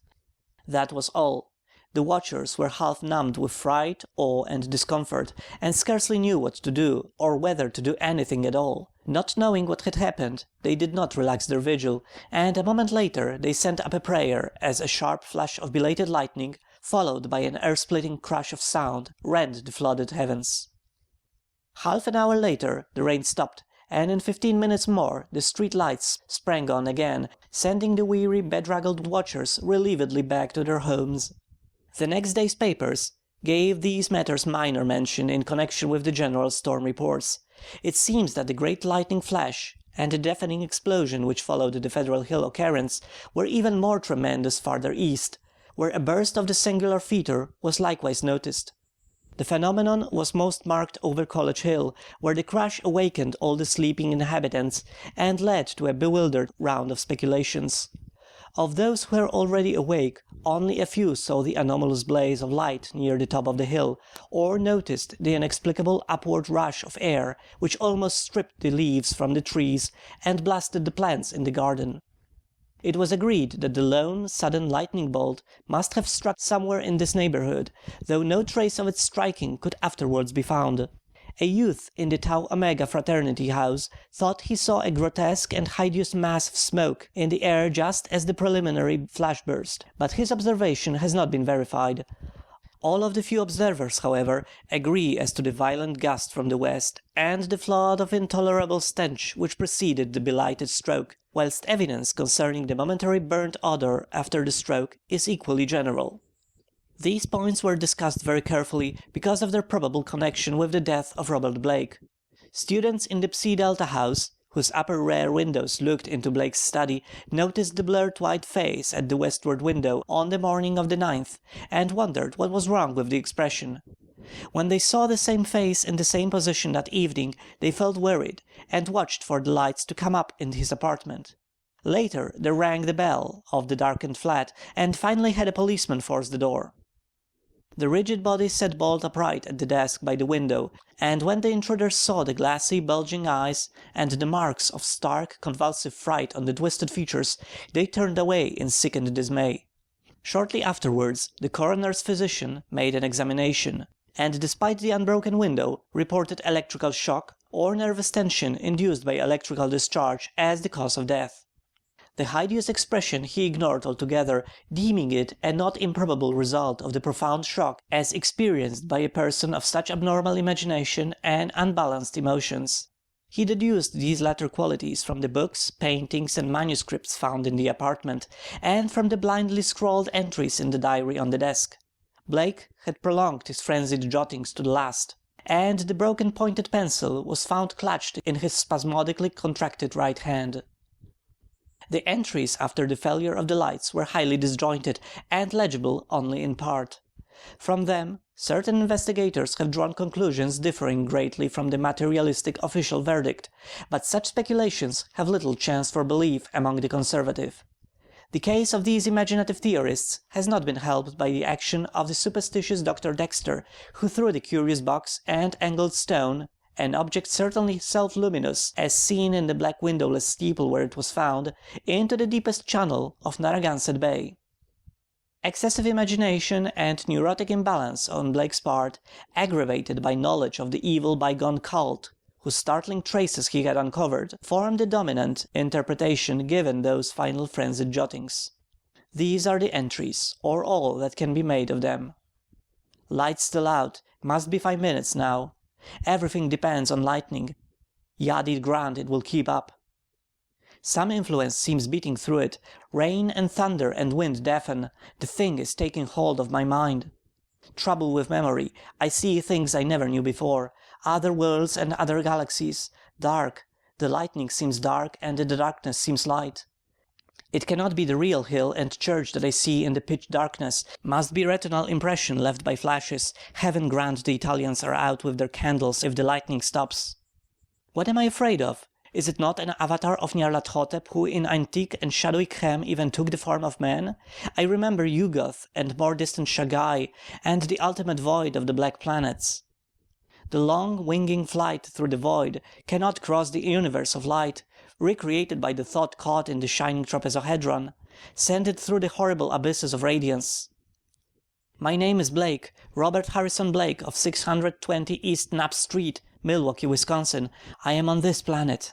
That was all. The watchers were half numbed with fright, awe, and discomfort, and scarcely knew what to do, or whether to do anything at all. Not knowing what had happened, they did not relax their vigil, and a moment later they sent up a prayer as a sharp flash of belated lightning, followed by an ear-splitting crash of sound, rent the flooded heavens. Half an hour later the rain stopped, and in 15 minutes more the street lights sprang on again, sending the weary, bedraggled watchers relievedly back to their homes. The next day's papers gave these matters minor mention in connection with the general storm reports. It seems that the great lightning flash and the deafening explosion which followed the Federal Hill occurrence were even more tremendous farther east, where a burst of the singular fetor was likewise noticed. The phenomenon was most marked over College Hill, where the crash awakened all the sleeping inhabitants and led to a bewildered round of speculations. Of those who were already awake, only a few saw the anomalous blaze of light near the top of the hill, or noticed the inexplicable upward rush of air which almost stripped the leaves from the trees and blasted the plants in the garden. It was agreed that the lone, sudden lightning bolt must have struck somewhere in this neighborhood, though no trace of its striking could afterwards be found. A youth in the Tau Omega fraternity house thought he saw a grotesque and hideous mass of smoke in the air just as the preliminary flash burst, but his observation has not been verified. All of the few observers, however, agree as to the violent gust from the west, and the flood of intolerable stench which preceded the belighted stroke, whilst evidence concerning the momentary burnt odour after the stroke is equally general. These points were discussed very carefully because of their probable connection with the death of Robert Blake. Students in the Psi Delta house, whose upper rear windows looked into Blake's study, noticed the blurred white face at the westward window on the morning of the 9th, and wondered what was wrong with the expression. When they saw the same face in the same position that evening, they felt worried, and watched for the lights to come up in his apartment. Later they rang the bell of the darkened flat, and finally had a policeman force the door. The rigid body sat bolt upright at the desk by the window, and when the intruders saw the glassy, bulging eyes and the marks of stark, convulsive fright on the twisted features, they turned away in sickened dismay. Shortly afterwards the coroner's physician made an examination, and despite the unbroken window, reported electrical shock or nervous tension induced by electrical discharge as the cause of death. The hideous expression he ignored altogether, deeming it a not improbable result of the profound shock as experienced by a person of such abnormal imagination and unbalanced emotions. He deduced these latter qualities from the books, paintings, and manuscripts found in the apartment, and from the blindly scrawled entries in the diary on the desk. Blake had prolonged his frenzied jottings to the last, and the broken pointed pencil was found clutched in his spasmodically contracted right hand. The entries after the failure of the lights were highly disjointed and legible only in part. From them certain investigators have drawn conclusions differing greatly from the materialistic official verdict, but such speculations have little chance for belief among the conservative. The case of these imaginative theorists has not been helped by the action of the superstitious Dr. Dexter, who threw the curious box and angled stone, an object certainly self-luminous as seen in the black windowless steeple where it was found, into the deepest channel of Narragansett Bay. Excessive imagination and neurotic imbalance on Blake's part, aggravated by knowledge of the evil bygone cult, whose startling traces he had uncovered, formed the dominant interpretation given those final frenzied jottings. These are the entries, or all that can be made of them. Lights still out, must be 5 minutes now. Everything depends on lightning. Yadi grant it will keep up. Some influence seems beating through it. Rain and thunder and wind deafen. The thing is taking hold of my mind. Trouble with memory. I see things I never knew before. Other worlds and other galaxies. Dark. The lightning seems dark and the darkness seems light. It cannot be the real hill and church that I see in the pitch darkness. Must be retinal impression left by flashes. Heaven grant the Italians are out with their candles if the lightning stops. What am I afraid of? Is it not an avatar of Nyarlathotep who in antique and shadowy Chem even took the form of man? I remember Yugoth and more distant Shagai and the ultimate void of the black planets. The long winging flight through the void cannot cross the universe of light, recreated by the thought caught in the shining trapezohedron, send it through the horrible abysses of radiance. My name is Blake, Robert Harrison Blake of 620 East Knapp Street, Milwaukee, Wisconsin. I am on this planet.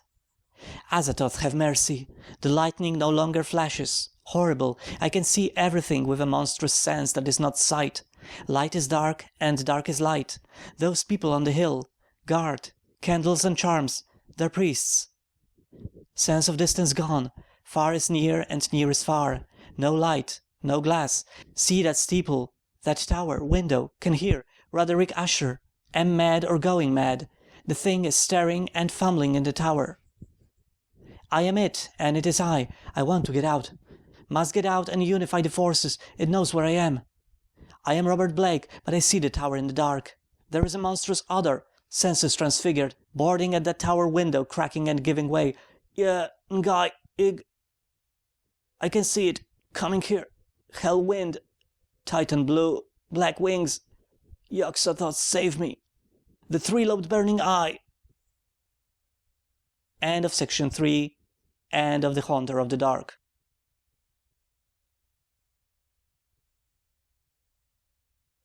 Azathoth have mercy. The lightning no longer flashes. Horrible. I can see everything with a monstrous sense that is not sight. Light is dark, and dark is light. Those people on the hill. Guard. Candles and charms. They're priests. Sense of distance gone. Far is near and near is far. No light. No glass. See that steeple. That tower. Window. Can hear. Roderick Usher. Am mad or going mad. The thing is staring and fumbling in the tower. I am it, and it is I. I want to get out. Must get out and unify the forces. It knows where I am. I am Robert Blake, but I see the tower in the dark. There is a monstrous odor, senses transfigured, boarding at that tower window, cracking and giving way. Yeah, Guy, I can see it, coming here. Hell wind, Titan blue, black wings. Yog-Sothoth, save me. The three-lobed burning eye. End of section 3. End of The Haunter of the Dark.